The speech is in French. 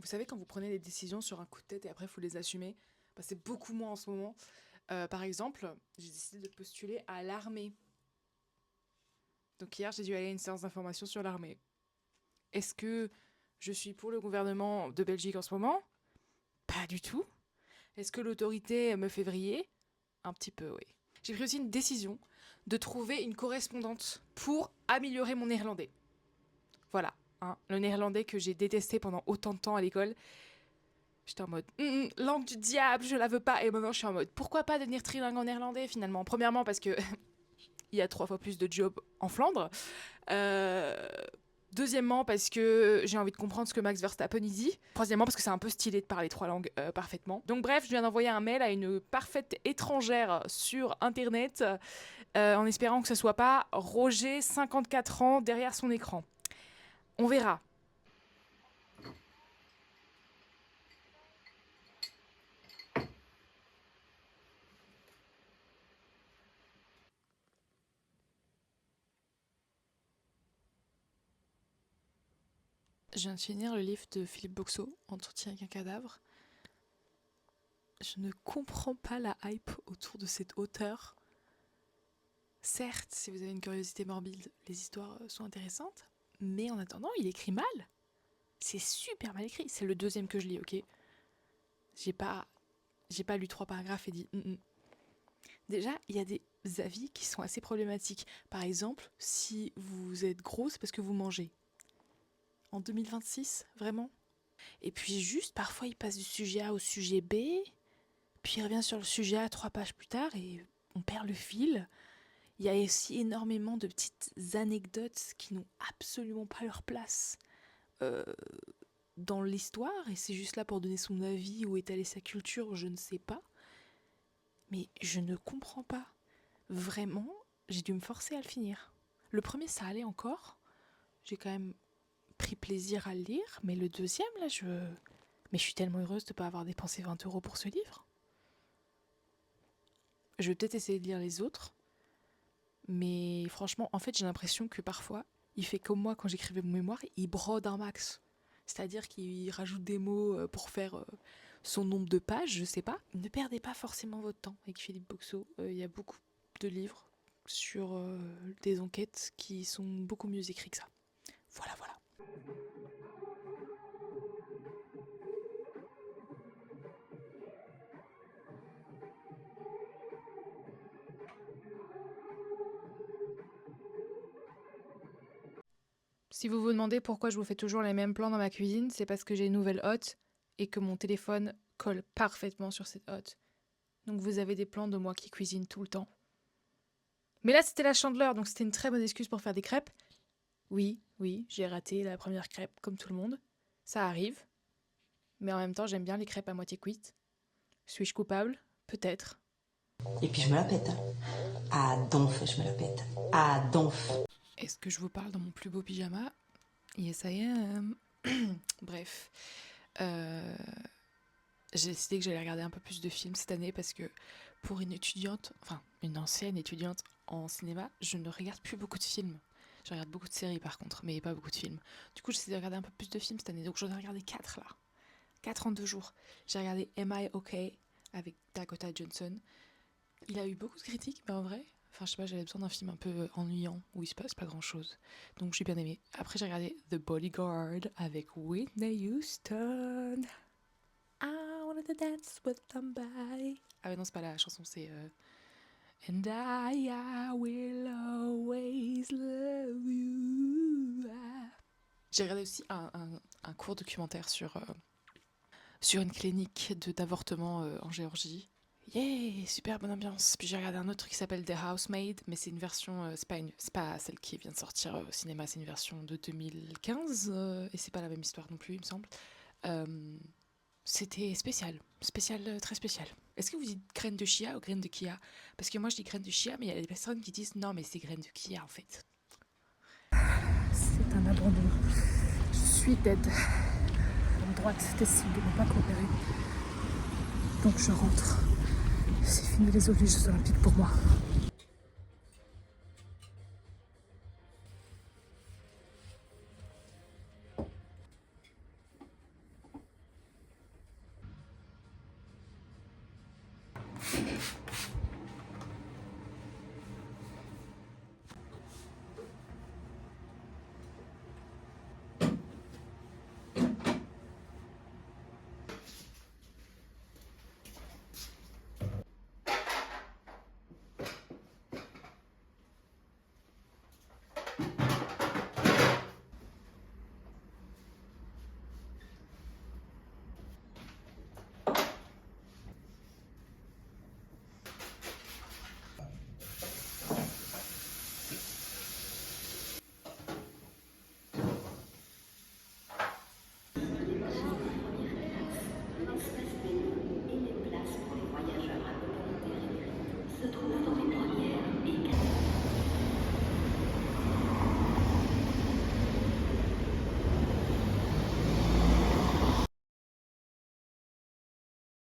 Vous savez, quand vous prenez des décisions sur un coup de tête et après, il faut les assumer, bah, c'est beaucoup moins en ce moment. Par exemple, j'ai décidé de postuler à l'armée. Donc hier, j'ai dû aller à une séance d'information sur l'armée. Est-ce que je suis pour le gouvernement de Belgique en ce moment? Pas du tout. Est-ce que l'autorité me fait vriller? Un petit peu, oui. J'ai pris aussi une décision de trouver une correspondante pour améliorer mon néerlandais. Voilà, hein, le néerlandais que j'ai détesté pendant autant de temps à l'école. J'étais en mode langue du diable, je la veux pas. Et maintenant, je suis en mode pourquoi pas devenir trilingue en néerlandais finalement. Premièrement, parce que il y a 3 fois plus de jobs en Flandre. Deuxièmement, parce que j'ai envie de comprendre ce que Max Verstappen y dit. Troisièmement, parce que c'est un peu stylé de parler 3 langues parfaitement. Donc bref, je viens d'envoyer un mail à une parfaite étrangère sur Internet en espérant que ce soit pas Roger, 54 ans, derrière son écran. On verra. Je viens de finir le livre de Philippe Boxeau, Entretien avec un cadavre. Je ne comprends pas la hype autour de cet auteur. Certes, si vous avez une curiosité morbide, les histoires sont intéressantes, mais en attendant, il écrit mal. C'est super mal écrit. C'est le deuxième que je lis, ok? J'ai pas lu 3 paragraphes et dit Déjà, il y a des avis qui sont assez problématiques. Par exemple, si vous êtes grosse parce que vous mangez. En 2026, vraiment? Et puis juste, parfois, il passe du sujet A au sujet B, puis il revient sur le sujet A 3 pages plus tard et on perd le fil. Il y a aussi énormément de petites anecdotes qui n'ont absolument pas leur place dans l'histoire, et c'est juste là pour donner son avis ou étaler sa culture, je ne sais pas. Mais je ne comprends pas. Vraiment, j'ai dû me forcer à le finir. Le premier, ça allait encore. J'ai quand même pris plaisir à le lire, mais le deuxième, là, Mais je suis tellement heureuse de ne pas avoir dépensé 20 € pour ce livre. Je vais peut-être essayer de lire les autres, mais franchement, en fait, j'ai l'impression que parfois, il fait comme moi quand j'écrivais mon mémoire, il brode un max. C'est-à-dire qu'il rajoute des mots pour faire son nombre de pages, je sais pas. Ne perdez pas forcément votre temps avec Philippe Boxeau. Il y a beaucoup de livres sur des enquêtes qui sont beaucoup mieux écrits que ça. Voilà, voilà. Si vous vous demandez pourquoi je vous fais toujours les mêmes plans dans ma cuisine, c'est parce que j'ai une nouvelle hotte et que mon téléphone colle parfaitement sur cette hotte. Donc vous avez des plans de moi qui cuisine tout le temps. Mais là, c'était la Chandeleur, donc c'était une très bonne excuse pour faire des crêpes. Oui, j'ai raté la première crêpe, comme tout le monde. Ça arrive. Mais en même temps, j'aime bien les crêpes à moitié cuites. Suis-je coupable? Peut-être. Et puis je me la pète. À donf, je me la pète. À donf. Est-ce que je vous parle dans mon plus beau pyjama? Yes, I am. Bref. J'ai décidé que j'allais regarder un peu plus de films cette année parce que pour une étudiante, enfin une ancienne étudiante en cinéma, je ne regarde plus beaucoup de films. Je regarde beaucoup de séries par contre, mais pas beaucoup de films. Du coup, j'essaie de regarder un peu plus de films cette année, donc j'en ai regardé 4 là. 4 en 2 jours. J'ai regardé Am I OK avec Dakota Johnson. Il a eu beaucoup de critiques, mais en vrai, enfin je sais pas, j'avais besoin d'un film un peu ennuyant où il se passe pas grand chose. Donc j'ai bien aimé. Après j'ai regardé The Bodyguard avec Whitney Houston. I wanted to dance with somebody. Ah ouais non, c'est pas la chanson, c'est And I will always love you. J'ai regardé aussi un court documentaire sur une clinique d'avortement en Géorgie. Yeah, super bonne ambiance. Puis j'ai regardé un autre truc qui s'appelle The Housemaid, mais c'est une version, c'est pas celle qui vient de sortir au cinéma, c'est une version de 2015, et c'est pas la même histoire non plus, il me semble. C'était spécial, très spécial. Est-ce que vous dites graines de chia ou graines de kia? Parce que moi je dis graines de chia, mais il y a des personnes qui disent non, mais c'est graines de kia en fait. C'est un abandon. Je suis dead. La droite décide de ne pas coopérer. Donc je rentre. C'est fini les Jeux Olympiques pour moi.